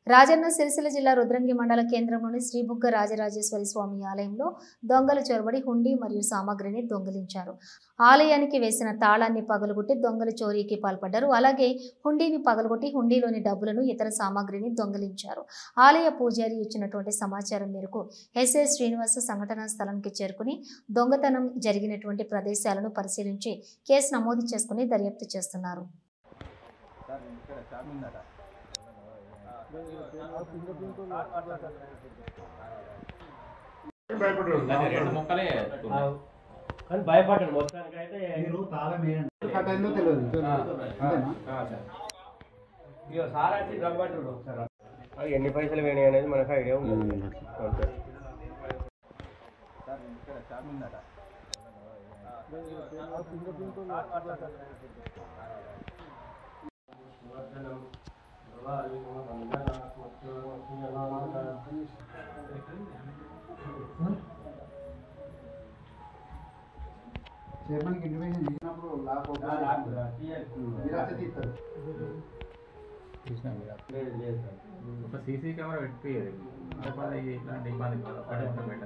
రాజన్న సిరిసిల్ల జిల్లా రుద్రంగి మండల కేంద్రంలోని శ్రీబుగ్గ రాజరాజేశ్వరి స్వామి ఆలయంలో దొంగలు చొరబడి హుండీ మరియు సామాగ్రిని దొంగిలించారు. ఆలయానికి వేసిన తాళాన్ని పగలగొట్టి దొంగలు చోరీకి పాల్పడ్డారు. అలాగే హుండీని పగలగొట్టి హుండీలోని డబ్బులను ఇతర సామాగ్రిని దొంగిలించారు. ఆలయ పూజారి ఇచ్చినటువంటి సమాచారం మేరకు ఎస్ఐ శ్రీనివాస సంఘటనా స్థలానికి చేరుకుని దొంగతనం జరిగినటువంటి ప్రదేశాలను పరిశీలించి కేసు నమోదు చేసుకుని దర్యాప్తు చేస్తున్నారు. భయపడ్డాడు మొత్తానికి అయితే ఎన్ని పైసలు వేణాయి అనేది మనకు ఐడియా ఉంది. చైర్మన్ కి ఇంటిమేషన్ చేసినప్పుడు లాక్ ఒక సీసీ కెమెరా పెట్టిపోయేది ఇట్లాంటి ఇబ్బంది